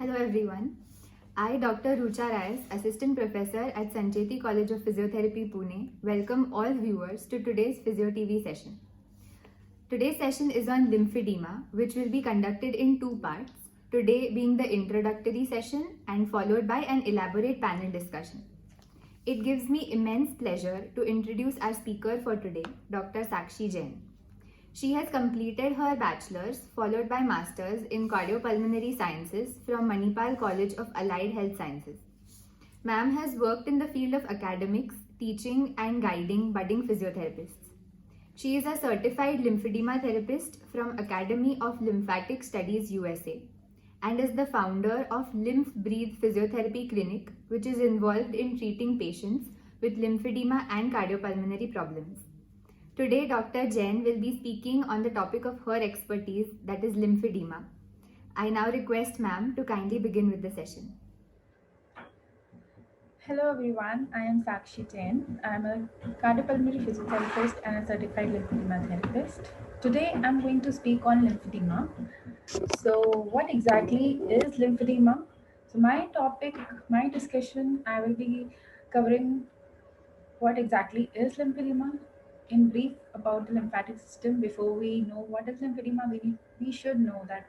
Hello everyone. I, Dr. Rucha Rais, Assistant Professor at Sancheti College of Physiotherapy, Pune, welcome all viewers to today's Physio TV session. Today's session is on lymphedema, which will be conducted in two parts, today being the introductory session and followed by an elaborate panel discussion. It gives me immense pleasure to introduce our speaker for today, Dr. Sakshee Jain. She has completed her bachelor's followed by master's in cardiopulmonary sciences from Manipal College of Allied Health Sciences. Ma'am has worked in the field of academics, teaching and guiding budding physiotherapists. She is a certified lymphedema therapist from Academy of Lymphatic Studies USA and is the founder of Lymph Breathe Physiotherapy Clinic, which is involved in treating patients with lymphedema and cardiopulmonary problems. Today, Dr. Jain will be speaking on the topic of her expertise, that is lymphedema. I now request ma'am to kindly begin with the session. Hello everyone, I am Sakshee Jain. I am a cardiopulmonary physiotherapist and a certified lymphedema therapist. Today I'm going to speak on lymphedema. So what exactly is lymphedema? So my discussion, I will be covering what exactly is lymphedema. In brief about the lymphatic system, before we know what is lymphedema, we should know that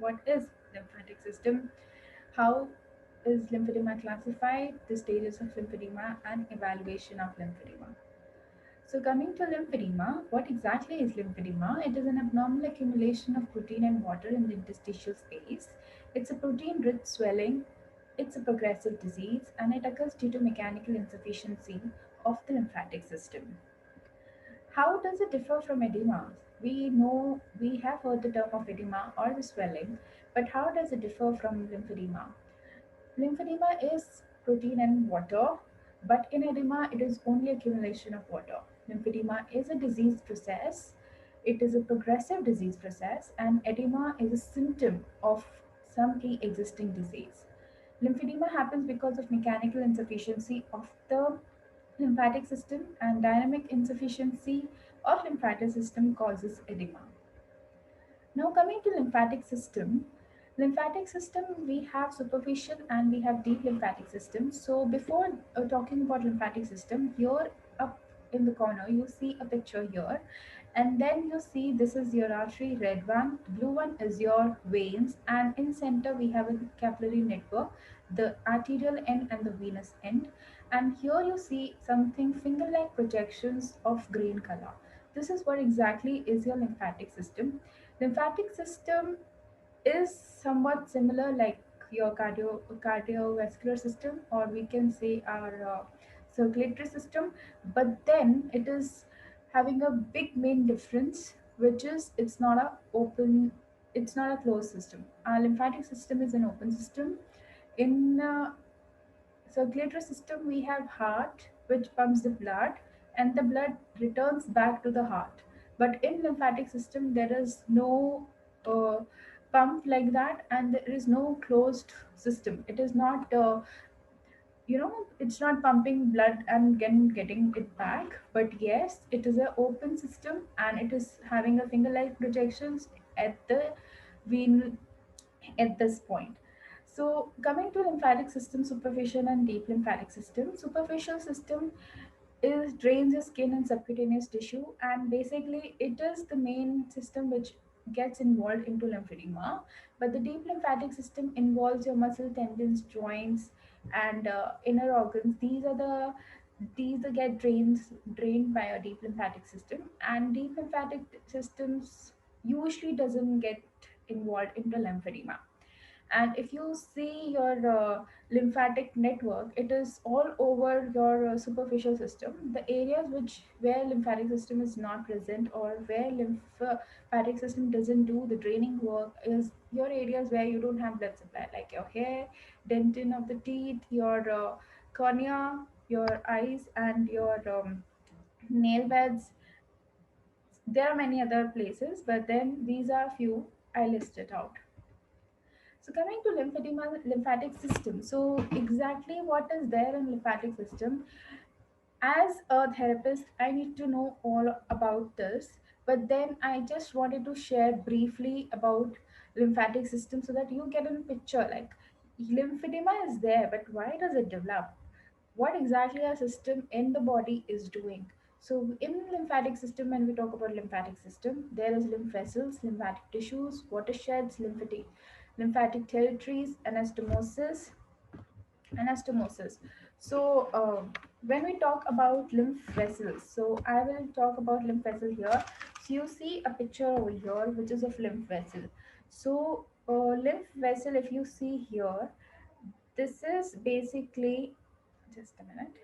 what is lymphatic system, how is lymphedema classified, the stages of lymphedema, and evaluation of lymphedema. So, coming to lymphedema, what exactly is lymphedema? It is an abnormal accumulation of protein and water in the interstitial space. It's a protein rich swelling, it's a progressive disease, and it occurs due to mechanical insufficiency of the lymphatic system. How does it differ from edema? We know we have heard the term of edema or the swelling, but how does it differ from lymphedema? Lymphedema is protein and water, but in edema, it is only accumulation of water. Lymphedema is a disease process, it is a progressive disease process, and edema is a symptom of some pre existing disease. Lymphedema happens because of mechanical insufficiency of the lymphatic system, and dynamic insufficiency of lymphatic system causes edema. Now coming to lymphatic system we have superficial and we have deep lymphatic system. So before talking about lymphatic system, here up in the corner you see a picture here, and then you see this is your artery, red one, blue one is your veins, and in center we have a capillary network, the arterial end and the venous end, and here you see something finger like projections of green color. This is what exactly is your lymphatic system. Lymphatic system is somewhat similar like your cardiovascular system, or we can say our circulatory system, but then it is having a big main difference, which is it's not a closed system. Our lymphatic system is an open system. In circulatory system we have heart which pumps the blood, and the blood returns back to the heart, but in lymphatic system there is no uh, pump like that, and there is no closed system. It is not it's not pumping blood and getting it back, but yes, it is an open system and it is having a finger like projections at the vein at this point. So coming to lymphatic system, superficial and deep lymphatic system. Superficial system is drains your skin and subcutaneous tissue, and basically it is the main system which gets involved into lymphedema. But the deep lymphatic system involves your muscle, tendons, joints, and inner organs. These are get drained by a deep lymphatic system, and deep lymphatic systems usually doesn't get involved into lymphedema. And if you see your lymphatic network, it is all over your superficial system. The areas which where lymphatic system is not present, or where lymphatic system doesn't do the draining work, is your areas where you don't have blood supply, like your hair, dentin of the teeth, your cornea, your eyes, and your nail beds. There are many other places, but then these are few I listed out. So coming to lymphedema, lymphatic system. So exactly what is there in lymphatic system? As a therapist, I need to know all about this. But then I just wanted to share briefly about lymphatic system so that you get a picture. Like lymphedema is there, but why does it develop? What exactly our system in the body is doing? So in lymphatic system, when we talk about lymphatic system, there is lymph vessels, lymphatic tissues, watersheds, lymphatic territories, anastomosis. So when we talk about lymph vessels, so I will talk about lymph vessel here. So you see a picture over here which is of lymph vessel. So lymph vessel, if you see here, this is basically, just a minute.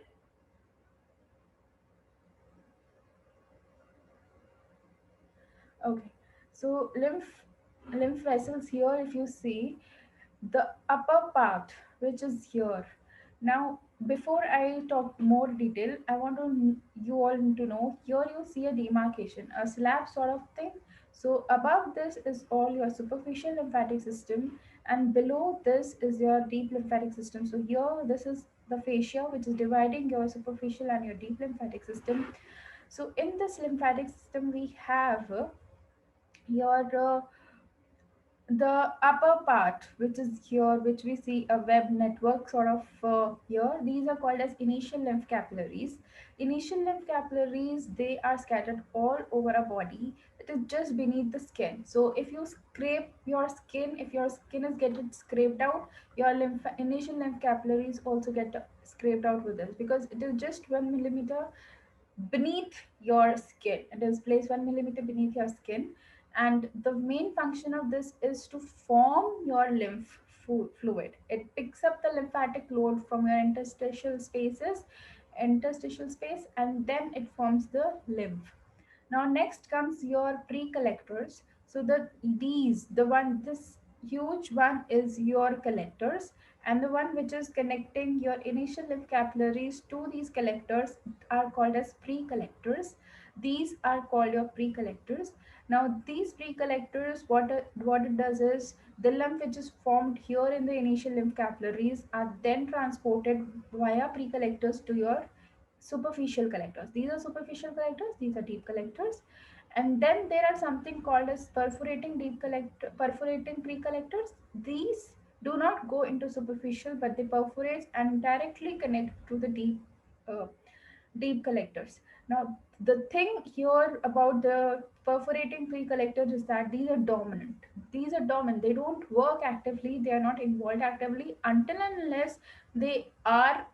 Okay, so lymph vessels here, if you see the upper part, which is here. Now, before I talk more detail, I want you all to know, here you see a demarcation, a slab sort of thing. So above this is all your superficial lymphatic system, and below this is your deep lymphatic system. So here, this is the fascia which is dividing your superficial and your deep lymphatic system. So in this lymphatic system, we have your the upper part, which is here, which we see a web network sort of here. These are called as initial lymph capillaries. Initial lymph capillaries, they are scattered all over a body. It is just beneath the skin. So if you scrape your skin, if your skin is getting scraped out, your initial lymph capillaries also get scraped out with this, because it is just 1 millimeter beneath your skin. It is placed 1 millimeter beneath your skin, and the main function of this is to form your lymph fluid. It picks up the lymphatic load from your interstitial space, and then it forms the lymph. Now next comes your pre-collectors. So this huge one is your collectors, and the one which is connecting your initial lymph capillaries to these collectors are called as pre-collectors. These are called your pre-collectors. Now these pre-collectors, what it does is, the lymph which is formed here in the initial lymph capillaries are then transported via pre-collectors to your superficial collectors. These are superficial collectors, these are deep collectors. And then there are something called as perforating pre-collectors. These do not go into superficial, but they perforate and directly connect to the uh, deep collectors. Now the thing here about the perforating pre-collectors is that these are dominant. These are dominant. They don't work actively, they are not involved actively until and unless they are,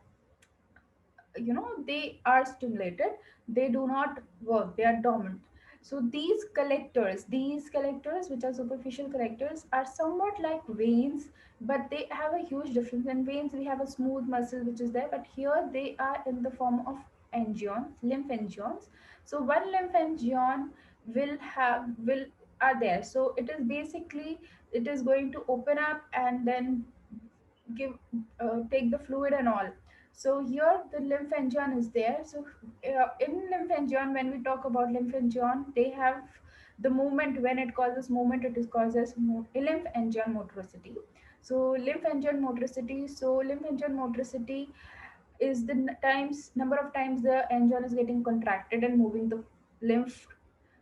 they are stimulated. They do not work, they are dormant. So these collectors which are superficial collectors are somewhat like veins, but they have a huge difference. In veins we have a smooth muscle which is there, but here they are in the form of lymph angions. So one lymph angion will are there. So it is basically, it is going to open up and then give take the fluid and all. So here the lymphangion is there. So in lymphangion, when we talk about lymphangion, they have the movement. When it causes movement, it is causes lymphangion motricity. So lymphangion motricity is the number of times the angion is getting contracted and moving the lymph.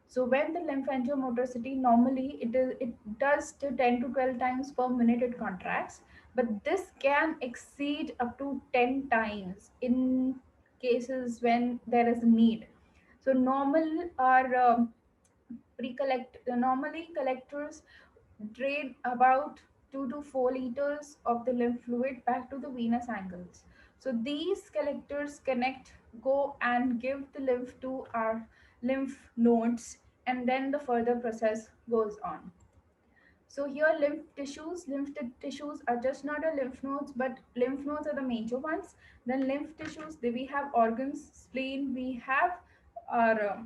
So when the lymphangiomotricity, normally it does to 10 to 12 times per minute it contracts, but this can exceed up to 10 times in cases when there is a need. So normally collectors drain about 2 to 4 liters of the lymph fluid back to the venous angles. So these collectors go and give the lymph to our lymph nodes, and then the further process goes on. So here lymph tissues are just not a lymph nodes, but lymph nodes are the major ones. Then lymph tissues, we have organs, spleen, we have our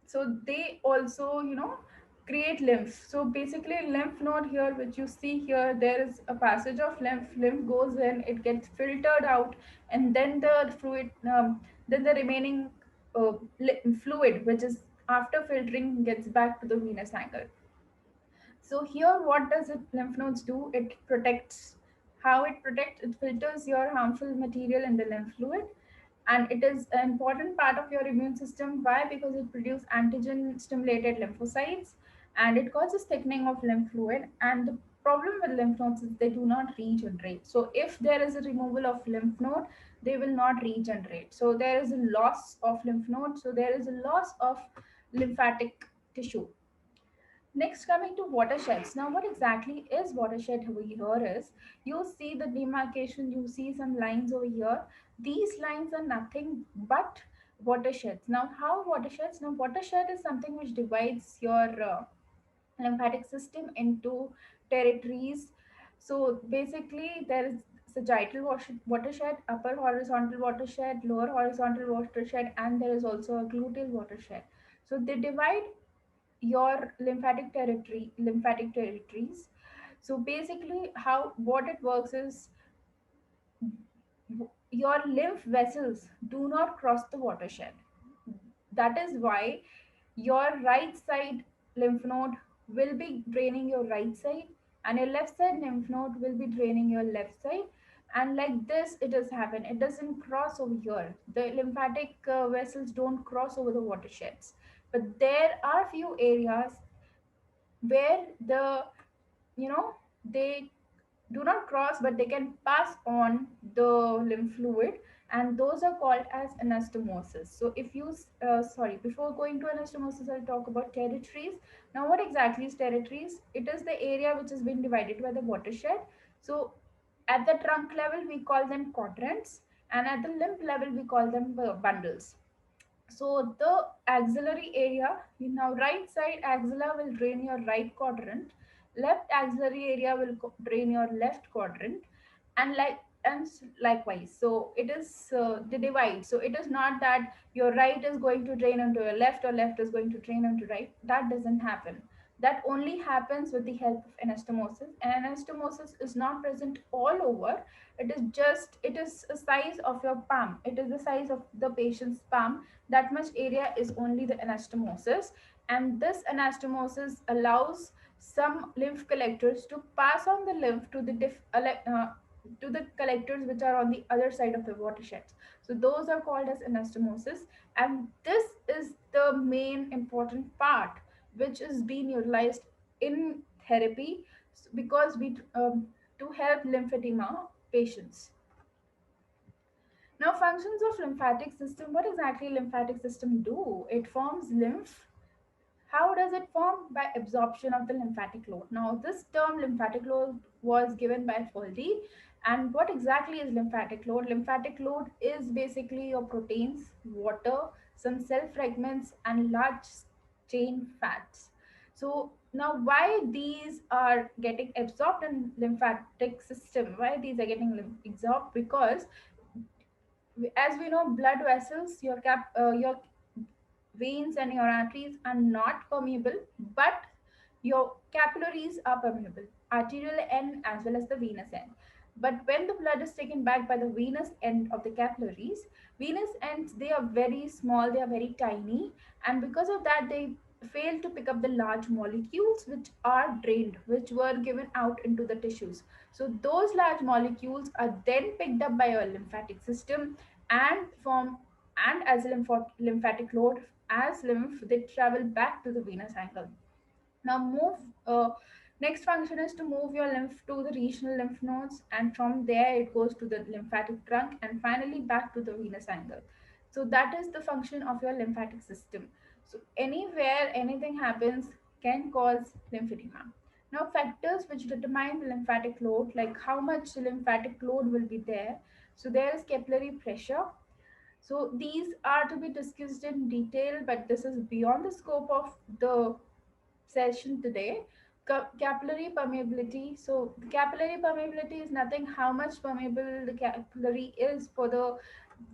so they also, create lymph. So basically lymph node here, which you see here, there is a passage of lymph goes in, it gets filtered out, and then the fluid, then the remaining fluid which is after filtering gets back to the venous angle. So here, what does lymph nodes do? It protects. How it protects? It filters your harmful material in the lymph fluid, and it is an important part of your immune system. Why? Because it produces antigen-stimulated lymphocytes, and it causes thickening of lymph fluid. And the problem with lymph nodes is they do not regenerate. So if there is a removal of lymph node, they will not regenerate. So there is a loss of lymph node. So there is a loss of lymphatic tissue. Next, coming to watersheds. Now, what exactly is watershed over here is, you see the demarcation, you see some lines over here. These lines are nothing but watersheds. Now, how watersheds? Now, watershed is something which divides your lymphatic system into territories. So basically, there is sagittal watershed, upper horizontal watershed, lower horizontal watershed, and there is also a gluteal watershed. So they divide your lymphatic territories. So basically, how what it works is, your lymph vessels do not cross the watershed. That is why your right side lymph node will be draining your right side, and your left side lymph node will be draining your left side. And like this, it does happen. It doesn't cross over here. The lymphatic vessels don't cross over the watersheds. But there are few areas where you know they do not cross, but they can pass on the lymph fluid, and those are called as anastomosis. So if you sorry, before going to anastomosis, I'll talk about territories. Now, what exactly is territories? It is the area which has been divided by the watershed. So at the trunk level we call them quadrants, and at the lymph level we call them bundles. So the axillary area, now right side axilla will drain your right quadrant, left axillary area will drain your left quadrant, and likewise. So it is the divide. So it is not that your right is going to drain into your left or left is going to drain into right. That doesn't happen. That only happens with the help of anastomosis. And anastomosis is not present all over. It is a size of your palm. It is the size of the patient's palm. That much area is only the anastomosis, and this anastomosis allows some lymph collectors to pass on the lymph to to the collectors which are on the other side of the watersheds. So those are called as anastomosis, and this is the main important part which is being utilized in therapy, because we to help lymphedema patients. Now, functions of lymphatic system. What exactly lymphatic system do? It forms lymph. How does it form? By absorption of the lymphatic load. Now, this term lymphatic load was given by Foldy. And what exactly is lymphatic load? Lymphatic load is basically your proteins, water, some cell fragments, and large chain fats. So now, why these are getting absorbed in lymphatic system? Why these are getting absorbed? Because as we know, blood vessels, your veins and your arteries are not permeable, but your capillaries are permeable, arterial end as well as the venous end. But when the blood is taken back by the venous end of the capillaries, venous ends, they are very small, they are very tiny, and because of that they fail to pick up the large molecules which are drained, which were given out into the tissues. So those large molecules are then picked up by your lymphatic system and form, and as a lymphatic load, as lymph, they travel back to the venous angle. Now move. Next function is to move your lymph to the regional lymph nodes, and from there it goes to the lymphatic trunk, and finally back to the venous angle. So that is the function of your lymphatic system. So anywhere anything happens can cause lymphedema. Now, factors which determine the lymphatic load, like how much lymphatic load will be there. So there is capillary pressure. So these are to be discussed in detail, but this is beyond the scope of the session today. Capillary permeability. So the capillary permeability is nothing how much permeable the capillary is for the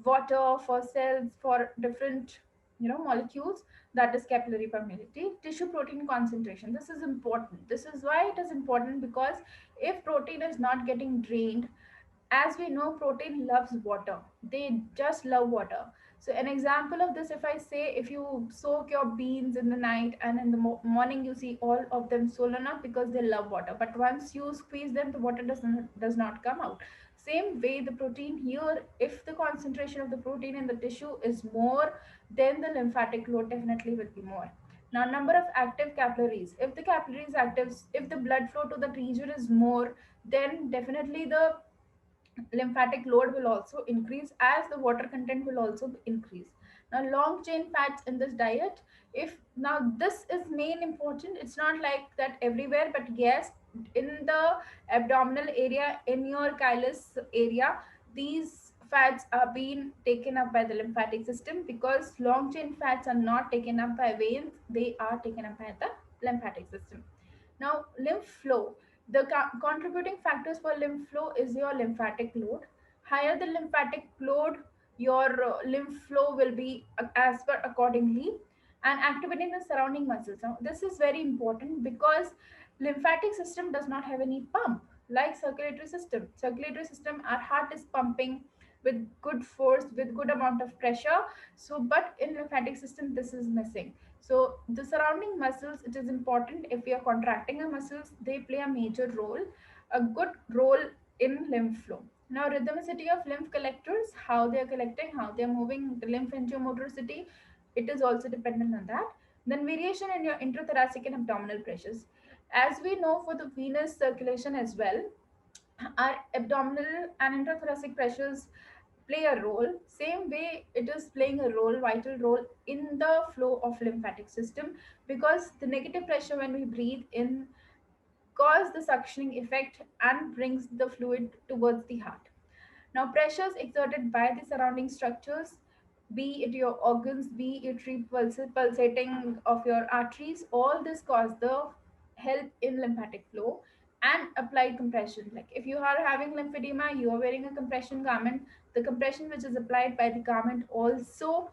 water, for cells, for different molecules. That is capillary permeability. Tissue protein concentration. This is important. This is why it is important, because if protein is not getting drained, as we know, protein loves water. They just love water. So an example of this, if I say, if you soak your beans in the night and in the morning you see all of them swollen up because they love water, but once you squeeze them, the water does not come out. Same way, the protein here, if the concentration of the protein in the tissue is more, then the lymphatic load definitely will be more. Now, number of active capillaries. If the capillary is active, if the blood flow to that region is more, then definitely the lymphatic load will also increase, as the water content will also increase. Now, long chain fats in this diet, if now this is main important, it's not like that everywhere, but yes, in the abdominal area, in your chylus area, these fats are being taken up by the lymphatic system, because long chain fats are not taken up by veins, they are taken up by the lymphatic system. Now, lymph flow. The contributing factors for lymph flow is your lymphatic load. Higher the lymphatic load, your lymph flow will be as per accordingly, and activating the surrounding muscles. Now, this is very important because lymphatic system does not have any pump like circulatory system. Circulatory system, our heart is pumping with good force, with good amount of pressure. So, but in lymphatic system, this is missing. So the surrounding muscles, it is important. If we are contracting our muscles, they play a major role, a good role in lymph flow. Now, rhythmicity of lymph collectors, how they are collecting, how they are moving the lymph into motoricity, it is also dependent on that. Then variation in your intrathoracic and abdominal pressures. As we know, for the venous circulation as well, our abdominal and intrathoracic pressures play a role. Same way, it is playing a role, vital role in the flow of lymphatic system, because the negative pressure when we breathe in cause the suctioning effect and brings the fluid towards the heart. Now, pressures exerted by the surrounding structures, be it your organs, be it pulsating of your arteries, all this cause the help in lymphatic flow. And applied compression. Like if you are having lymphedema, you are wearing a compression garment. The compression which is applied by the garment also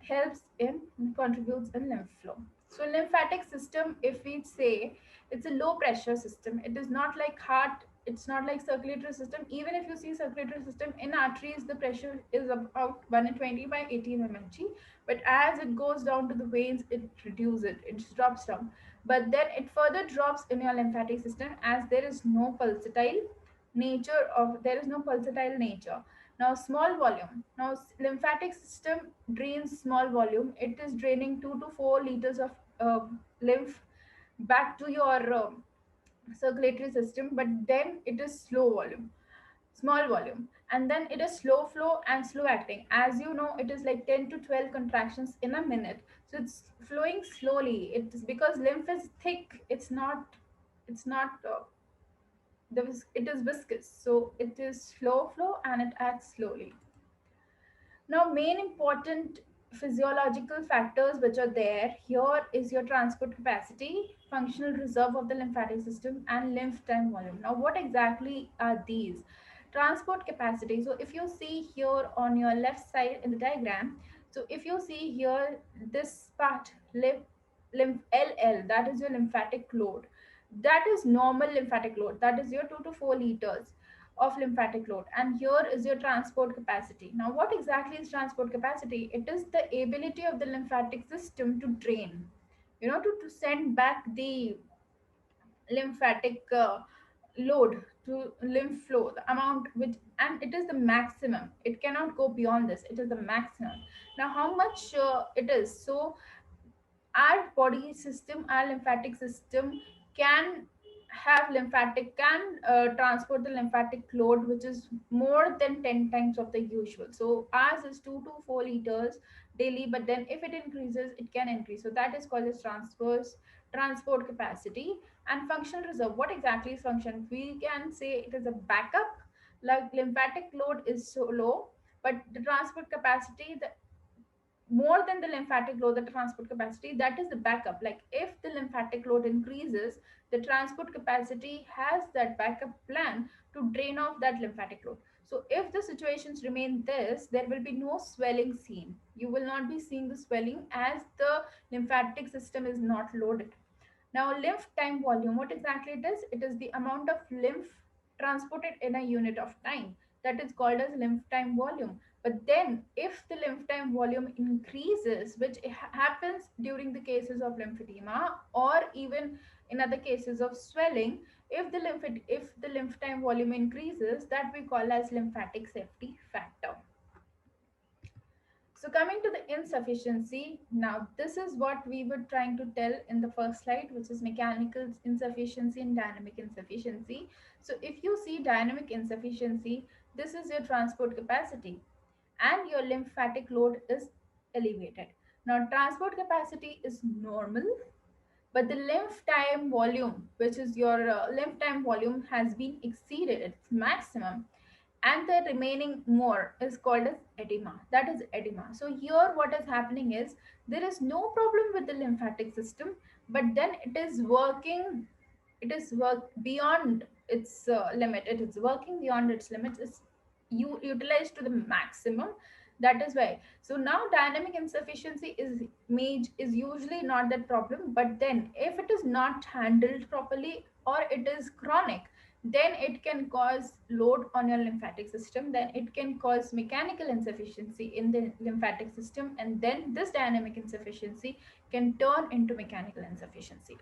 helps in contributes in lymph flow. So lymphatic system, if we say, it's a low pressure system. It is not like heart, it's not like circulatory system. Even if you see circulatory system in arteries, the pressure is about 120 by 18 mmHg, but as it goes down to the veins, it reduces it, it drops down. But then it further drops in your lymphatic system, as there is no pulsatile nature of, there is no pulsatile nature. Now, small volume. Now, lymphatic system drains small volume. It is draining 2 to 4 liters of lymph back to your circulatory system, but then it is slow volume, small volume, and then it is slow flow and slow acting. As you know, it is like 10 to 12 contractions in a minute, so it's flowing slowly. It is because lymph is thick, it's not it is viscous, so it is slow flow and it acts slowly. Now, main important physiological factors which are there here is your transport capacity, functional reserve of the lymphatic system, and lymph time volume. Now, what exactly are these? Transport capacity. So, if you see here on your left side in the diagram, so if you see here this part, lymph LL, that is your lymphatic load. That is normal lymphatic load. That is your 2 to 4 liters of lymphatic load, and here is your transport capacity. Now, what exactly is transport capacity? It is the ability of the lymphatic system to drain, to send back the lymphatic load to lymph flow, the amount which, and it is the maximum, it cannot go beyond this, it is the maximum. Now, how much it is? So our body system, our lymphatic system can have lymphatic, can transport the lymphatic load which is more than 10 times of the usual. So ours is 2 to 4 liters daily, but then if it increases, it can increase. So that is called as transport capacity. And functional reserve, what exactly is function? We can say it is a backup. Like lymphatic load is so low, but the transport capacity, the more than the lymphatic load, the transport capacity, that is the backup. Like if the lymphatic load increases, the transport capacity has that backup plan to drain off that lymphatic load. So if the situations remain this, there will be no swelling seen. You will not be seeing the swelling, as the lymphatic system is not loaded. Now, lymph time volume, what exactly it is? It is the amount of lymph transported in a unit of time. That is called as lymph time volume. But then, if the lymph time volume increases, which happens during the cases of lymphedema, or even in other cases of swelling, if the lymph time volume increases, that we call as lymphatic safety factor. So coming to the insufficiency, now this is what we were trying to tell in the first slide, which is mechanical insufficiency and dynamic insufficiency. So if you see dynamic insufficiency, this is your transport capacity and your lymphatic load is elevated. Now transport capacity is normal, but the lymph time volume, which is your lymph time volume, has been exceeded its maximum, and the remaining more is called as edema. That is edema. So here what is happening is there is no problem with the lymphatic system, but then it is working, it is work beyond its limit, it is working beyond its limits, it's you utilized to the maximum. That is why. So now dynamic insufficiency is usually not that problem, but then if it is not handled properly or it is chronic, then it can cause load on your lymphatic system, then it can cause mechanical insufficiency in the lymphatic system, and then this dynamic insufficiency can turn into mechanical insufficiency.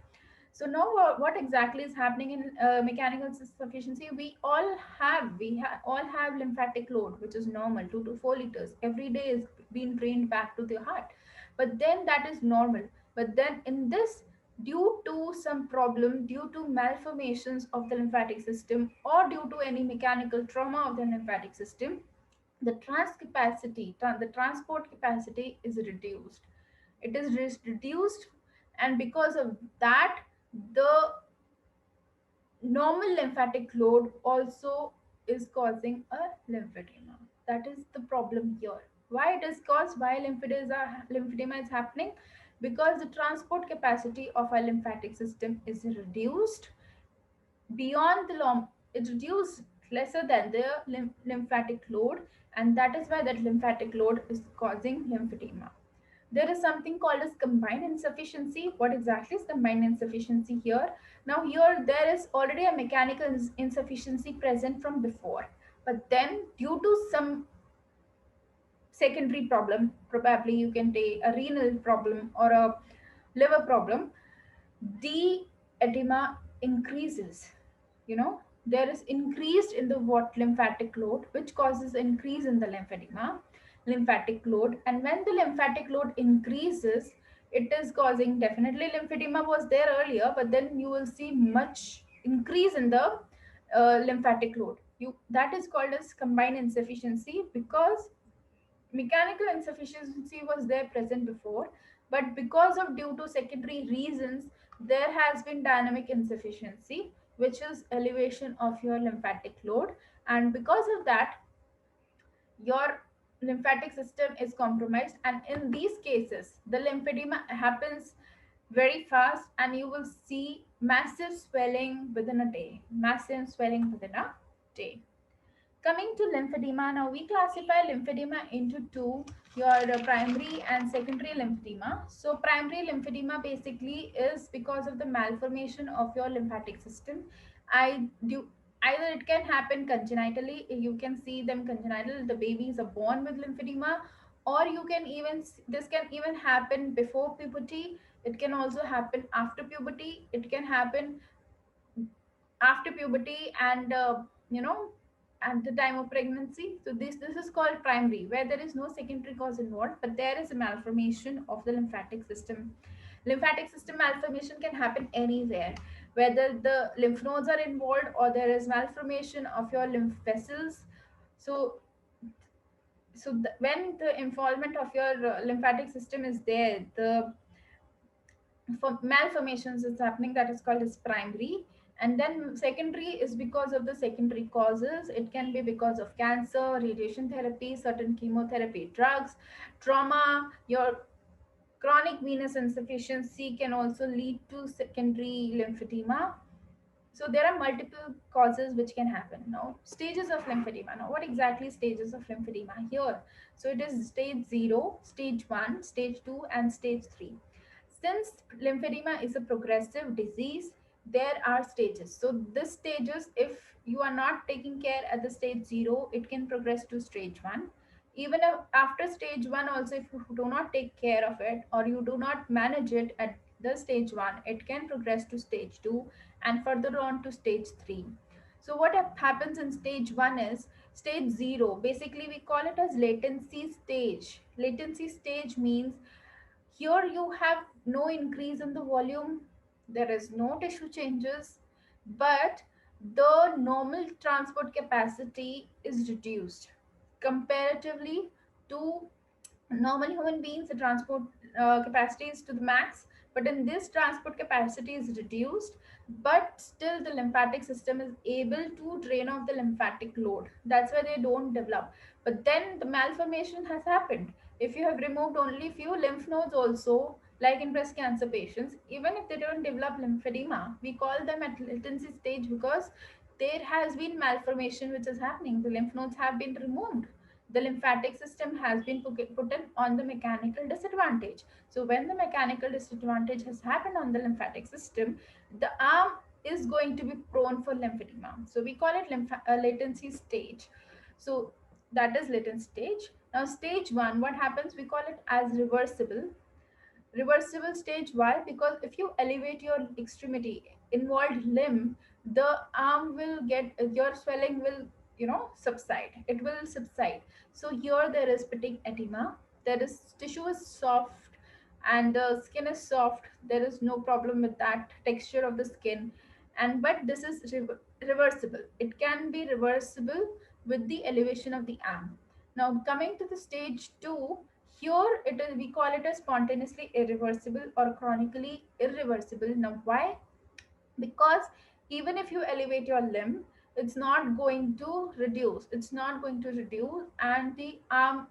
So now what exactly is happening in mechanical insufficiency? We all have lymphatic load, which is normal, 2 to 4 liters every day is being drained back to the heart, but then that is normal. But then in this, due to some problem, due to malformations of the lymphatic system or due to any mechanical trauma of the lymphatic system, the transport capacity is reduced. It is reduced, and because of that, the normal lymphatic load also is causing a lymphedema. That is the problem here. Why it is caused? Why lymphedema is happening? Because the transport capacity of our lymphatic system is reduced beyond the it's reduced lesser than the lymphatic load, and that is why that lymphatic load is causing lymphedema. There is something called as combined insufficiency. What exactly is combined insufficiency here? Now here there is already a mechanical insufficiency present from before, but then due to some secondary problem, probably you can take a renal problem or a liver problem, the edema increases. You know, there is increased in the what lymphatic load, which causes increase in the lymphedema, lymphatic load. And when the lymphatic load increases, it is causing, definitely lymphedema was there earlier, but then you will see much increase in the lymphatic load. That is called as combined insufficiency, because mechanical insufficiency was there present before, but because of due to secondary reasons, there has been dynamic insufficiency, which is elevation of your lymphatic load, and because of that your lymphatic system is compromised, and in these cases the lymphedema happens very fast, and you will see massive swelling within a day, massive swelling within a day. Coming to lymphedema, now we classify lymphedema into two, your primary and secondary lymphedema. So primary lymphedema basically is because of the malformation of your lymphatic system. I do Either it can happen congenitally, you can see them congenital, the babies are born with lymphedema, or you can even this can even happen before puberty. It can also happen after puberty. It can happen after puberty and at the time of pregnancy. So this is called primary, where there is no secondary cause involved, but there is a malformation of the lymphatic system. Lymphatic system malformation can happen anywhere, whether the lymph nodes are involved or there is malformation of your lymph vessels. So when the involvement of your lymphatic system is there, the for malformations is happening, that is called as primary. And then secondary is because of the secondary causes. It can be because of cancer, radiation therapy, certain chemotherapy drugs, trauma. Your chronic venous insufficiency can also lead to secondary lymphedema. So there are multiple causes which can happen. Now stages of lymphedema. Now what exactly stages of lymphedema here? So it is stage 0, stage 1, stage 2 and stage 3. Since lymphedema is a progressive disease, there are stages. So this stages, if you are not taking care at the stage 0, it can progress to stage 1. Even after stage 1 also, if you do not take care of it or you do not manage it at the stage 1, it can progress to stage 2 and further on to stage 3. So what happens in stage 1 is, Stage 0, basically we call it as latency stage. Latency stage means here you have no increase in the volume, there is no tissue changes, but the normal transport capacity is reduced comparatively to normal human beings. The transport capacity is to the max, but in this transport capacity is reduced, but still the lymphatic system is able to drain off the lymphatic load. That's why they don't develop. But then the malformation has happened. If you have removed only few lymph nodes also, like in breast cancer patients, even if they don't develop lymphedema, we call them at latency stage because there has been malformation which is happening. The lymph nodes have been removed, the lymphatic system has been put in on the mechanical disadvantage. So when the mechanical disadvantage has happened on the lymphatic system, the arm is going to be prone for lymphedema. So we call it latency stage. So that is latent stage. Now stage 1, what happens, we call it as reversible. Reversible stage, why? Because if you elevate your extremity involved limb, the arm will get, your swelling will, subside, it will subside. So here there is fatigue edema, there is tissue is soft and the skin is soft, there is no problem with that texture of the skin. And but this is reversible, it can be reversible with the elevation of the arm. Now coming to the stage 2, here it is, we call it as spontaneously irreversible or chronically irreversible. Now why? Because even if you elevate your limb, it's not going to reduce, and the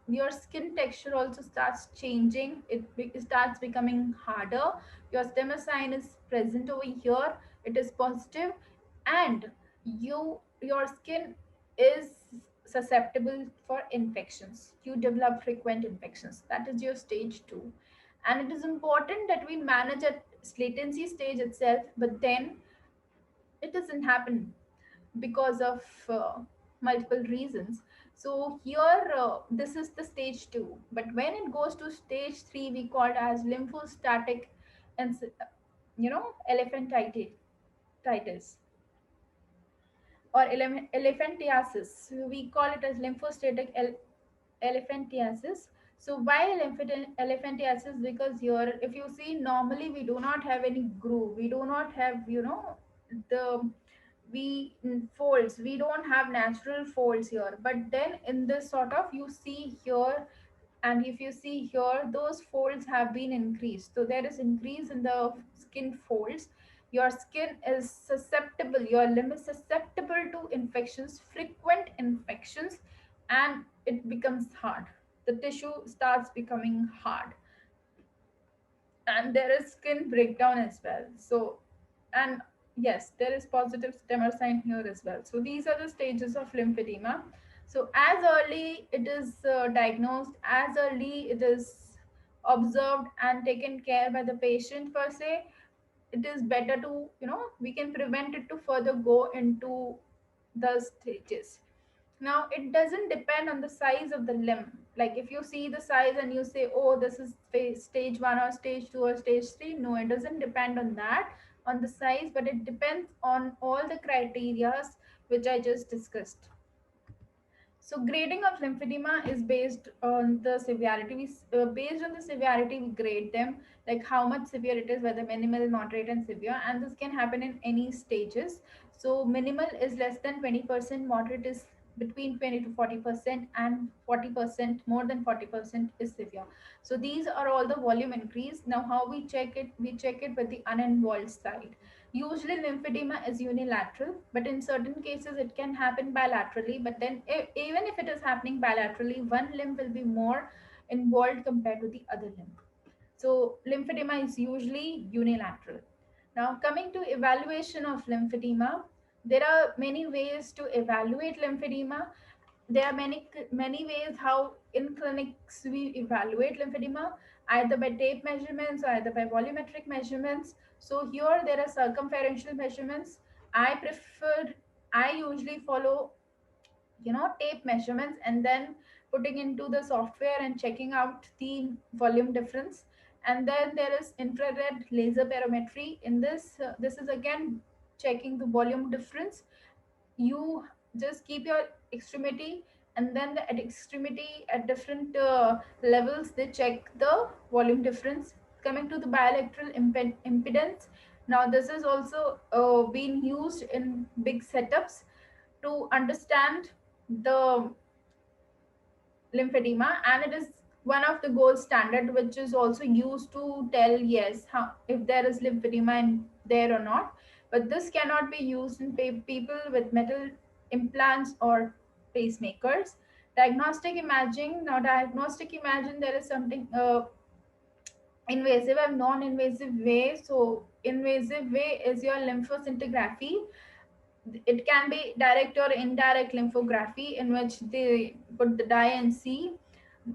your skin texture also starts changing, it starts becoming harder. Your stemmer sign is present over here, it is positive, and your skin is susceptible for infections, you develop frequent infections. That is your stage 2. And it is important that we manage at latency stage itself, but then it doesn't happen because of multiple reasons. So here this is the stage 2, but when it goes to stage 3, we call it as lymphostatic and elephantitis or elephantiasis. We call it as lymphostatic elephantiasis. So why elephantiasis? Because here, if you see, normally we do not have any groove, we do not have, the we folds, we don't have natural folds here. But then in this sort of, you see here, and if you see here, those folds have been increased, so there is increase in the skin folds. Your skin is susceptible, your limb is susceptible to infections, frequent infections, and it becomes hard, the tissue starts becoming hard, and there is skin breakdown as well. So, and yes, there is positive stemmer sign here as well. So these are the stages of lymphedema. So as early it is diagnosed, as early it is observed and taken care by the patient per se, it is better to, we can prevent it to further go into the stages. Now it doesn't depend on the size of the limb. Like if you see the size and you say, oh, this is stage 1 or stage 2 or stage 3, no, it doesn't depend on that, on the size, but it depends on all the criterias which I just discussed. So grading of lymphedema is based on the severity. Based on the severity, we grade them, like how much severe it is, whether minimal, moderate, and severe. And this can happen in any stages. So minimal is less than 20%, moderate is between 20 to 40%, and 40%, more than 40% is severe. So these are all the volume increase. Now how we check it? We check it with the uninvolved side. Usually lymphedema is unilateral, but in certain cases it can happen bilaterally. But then even if it is happening bilaterally, one limb will be more involved compared to the other limb. So lymphedema is usually unilateral. Now coming to evaluation of lymphedema, there are many ways to evaluate lymphedema. There are many ways how in clinics we evaluate lymphedema, either by tape measurements or either by volumetric measurements. So here there are circumferential measurements. I usually follow, tape measurements, and then putting into the software and checking out the volume difference. And then there is infrared laser barometry. In this, this is again checking the volume difference. You just keep your extremity, and then at extremity at different levels they check the volume difference. Coming to the bilateral impedance, now this is also being used in big setups to understand the lymphedema, and it is one of the gold standard which is also used to tell yes how, if there is lymphedema in there or not. But this cannot be used in people with metal implants or pacemakers. Diagnostic imaging, now diagnostic imaging, there is something invasive and non-invasive way. So invasive way is your lymphoscintigraphy. It can be direct or indirect lymphography, in which they put the dye and see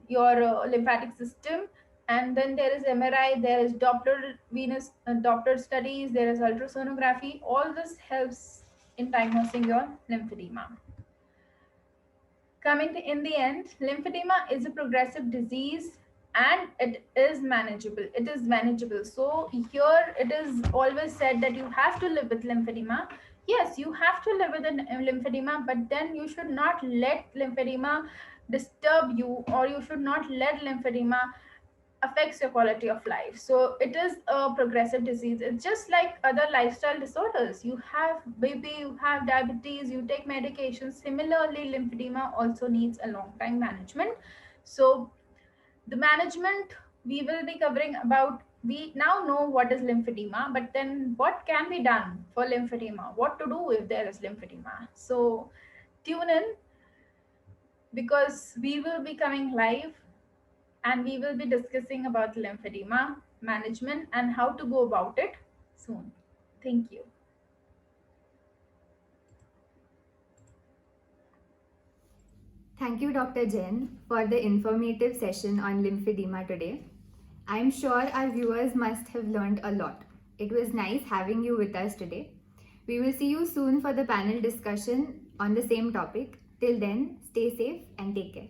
your lymphatic system. And then there is MRI, there is Doppler venous Doppler studies, there is ultrasonography. All this helps in diagnosing your lymphedema. Coming to, in the end, lymphedema is a progressive disease and it is manageable. It is manageable. So here it is always said that you have to live with lymphedema. Yes, you have to live with lymphedema, but then you should not let lymphedema disturb you, or you should not let lymphedema affects your quality of life. So it is a progressive disease. It's just like other lifestyle disorders. You have maybe you have diabetes, you take medications. Similarly, lymphedema also needs a long time management. So the management we will be covering about, we now know what is lymphedema, but then what can be done for lymphedema, what to do if there is lymphedema. So tune in, because we will be coming live and we will be discussing about lymphedema management and how to go about it soon. Thank you. Thank you, Dr. Jain, for the informative session on lymphedema today. I'm sure our viewers must have learned a lot. It was nice having you with us today. We will see you soon for the panel discussion on the same topic. Till then, stay safe and take care.